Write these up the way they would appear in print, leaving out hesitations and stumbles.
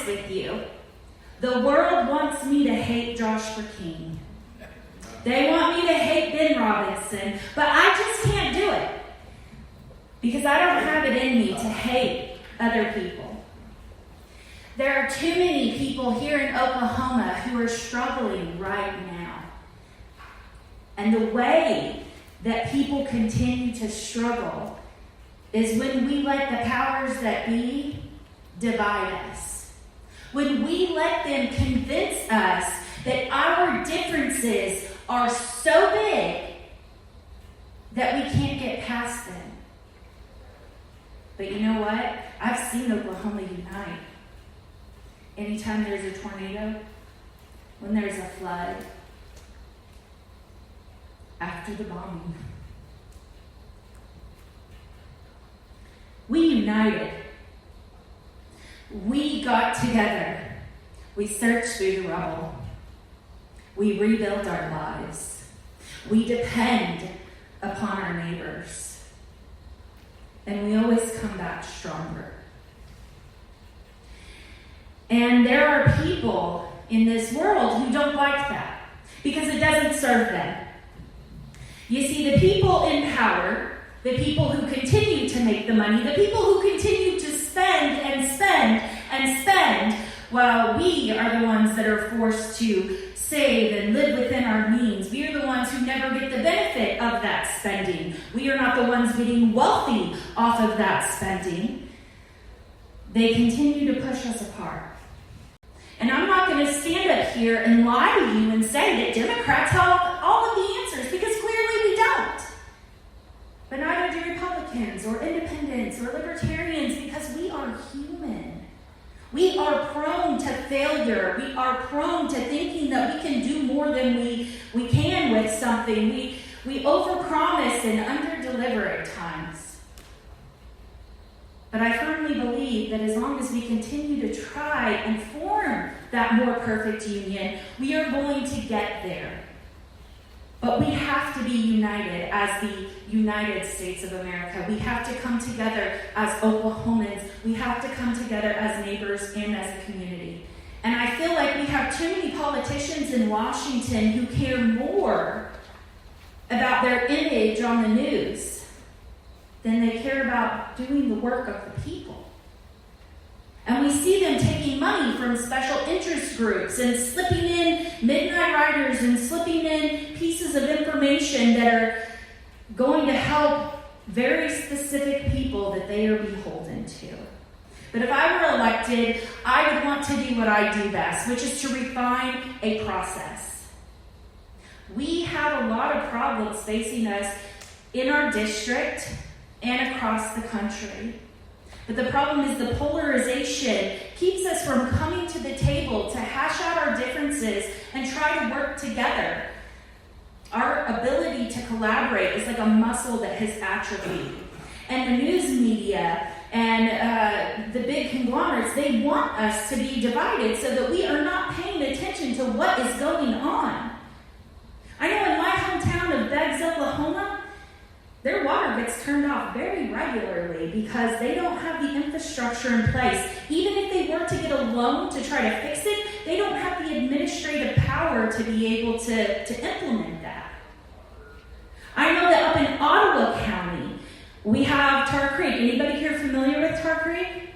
honest with you, the world wants me to hate Joshua King. They want me to hate Ben Robinson, but I just can't do it because I don't have it in me to hate other people. There are too many people here in Oklahoma who are struggling right now. And the way that people continue to struggle is when we let the powers that be divide us. When we let them convince us that our differences are so big that we can't get past them. But you know what? I've seen Oklahoma unite. Anytime there's a tornado, when there's a flood, after the bombing. We united. We got together. We searched through the rubble. We rebuilt our lives. We depend upon our neighbors. And we always come back stronger. And there are people in this world who don't like that because it doesn't serve them. You see, the people in power, the people who continue to make the money, the people who continue to spend and spend and spend, while we are the ones that are forced to save and live within our means. We are the ones who never get the benefit of that spending. We are not the ones getting wealthy off of that spending. They continue to push us apart. And I'm not going to stand up here and lie to you and say that Democrats have all of the answers, because clearly we don't. But neither do Republicans or independents or libertarians, because we are human. We are prone to failure. We are prone to thinking that we can do more than we can with something. We overpromise and underdeliver at times. But I firmly believe that as long as we continue to try and form that more perfect union, we are going to get there. But we have to be united as the United States of America. We have to come together as Oklahomans. We have to come together as neighbors and as a community. And I feel like we have too many politicians in Washington who care more about their image on the news than they care about doing the work of the people. And we see them taking money from special interest groups and slipping in midnight riders and slipping in pieces of information that are going to help very specific people that they are beholden to. But if I were elected, I would want to do what I do best, which is to refine a process. We have a lot of problems facing us in our district and across the country. But the problem is the polarization keeps us from coming to the table to hash out our differences and try to work together. Our ability to collaborate is like a muscle that has atrophied. And the news media and the big conglomerates, they want us to be divided so that we are not paying attention to what is going on. I know in my hometown of Beggs, Oklahoma, their water gets turned off very regularly because they don't have the infrastructure in place. Even if they were to get a loan to try to fix it, they don't have the administrative power to be able to implement that. I know that up in Ottawa County, we have Tar Creek. Anybody here familiar with Tar Creek?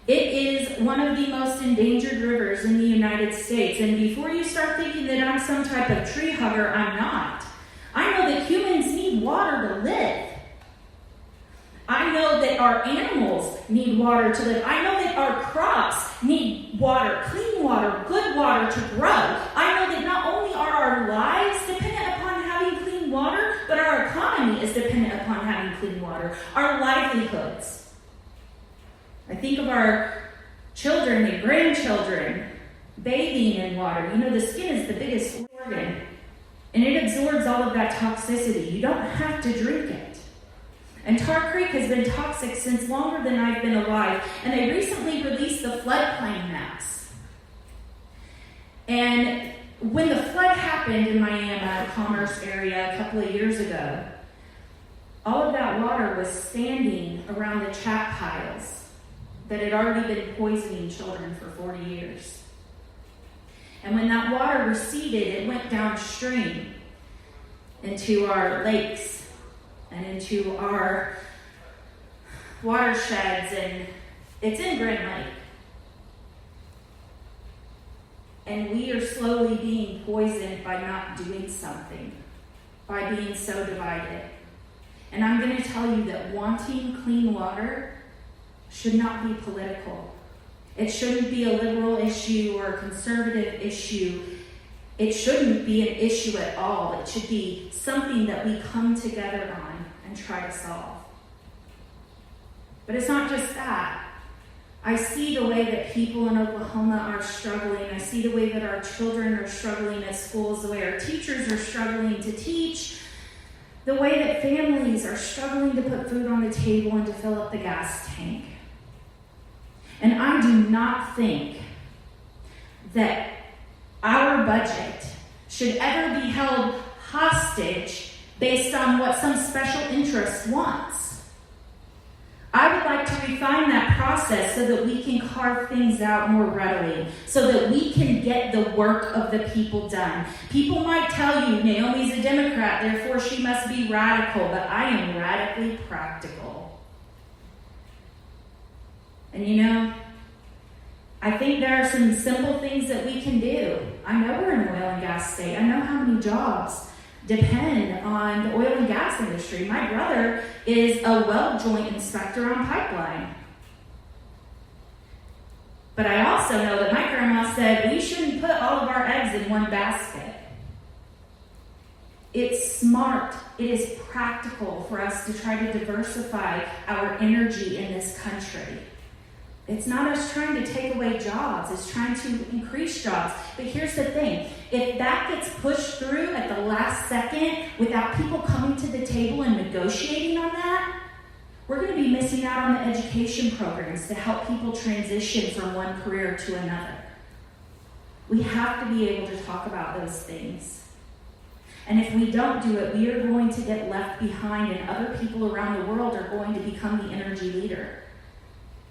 It is one of the most endangered rivers in the United States. And before you start thinking that I'm some type of tree hugger, I'm not. I know that humans need water to live. I know that our animals need water to live. I know that our crops need water, clean water, good water to grow. I know that not only are our lives dependent upon having clean water, but our economy is dependent upon having clean water, our livelihoods. I think of our children and grandchildren bathing in water. You know, the skin is the biggest organ. And it absorbs all of that toxicity. You don't have to drink it. And Tar Creek has been toxic since longer than I've been alive. And they recently released the floodplain maps. And when the flood happened in Miami, Commerce area, a couple of years ago, all of that water was standing around the chat piles. that had already been poisoning children for 40 years. And when that water receded, it went downstream into our lakes and into our watersheds, and it's in Grand Lake. And we are slowly being poisoned by not doing something, by being so divided. And I'm going to tell you that wanting clean water should not be political. It shouldn't be a liberal issue or a conservative issue. It shouldn't be an issue at all. It should be something that we come together on and try to solve. But it's not just that. I see the way that people in Oklahoma are struggling. I see the way that our children are struggling at schools, the way our teachers are struggling to teach, the way that families are struggling to put food on the table and to fill up the gas tank. And I do not think that our budget should ever be held hostage based on what some special interest wants. I would like to refine that process so that we can carve things out more readily, so that we can get the work of the people done. People might tell you, Naomi's a Democrat, therefore she must be radical, but I am radically practical. And you know, I think there are some simple things that we can do. I know we're an oil and gas state. I know how many jobs depend on the oil and gas industry. My brother is a weld joint inspector on pipeline. But I also know that my grandma said we shouldn't put all of our eggs in one basket. It's smart, it is practical for us to try to diversify our energy in this country. It's not us trying to take away jobs, it's trying to increase jobs. But here's the thing, if that gets pushed through at the last second without people coming to the table and negotiating on that, we're going to be missing out on the education programs to help people transition from one career to another. We have to be able to talk about those things. And if we don't do it, we are going to get left behind, and other people around the world are going to become the energy leader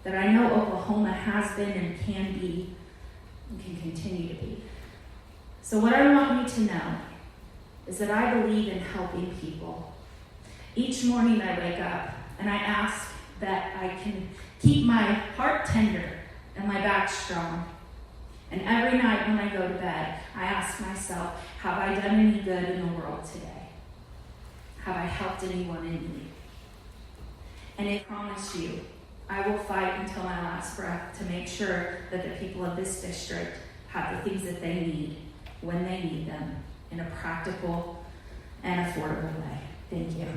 that I know Oklahoma has been and can be and can continue to be. So what I want you to know is that I believe in helping people. Each morning I wake up and I ask that I can keep my heart tender and my back strong. And every night when I go to bed, I ask myself, have I done any good in the world today? Have I helped anyone in need? And I promise you, I will fight until my last breath to make sure that the people of this district have the things that they need when they need them in a practical and affordable way. Thank you.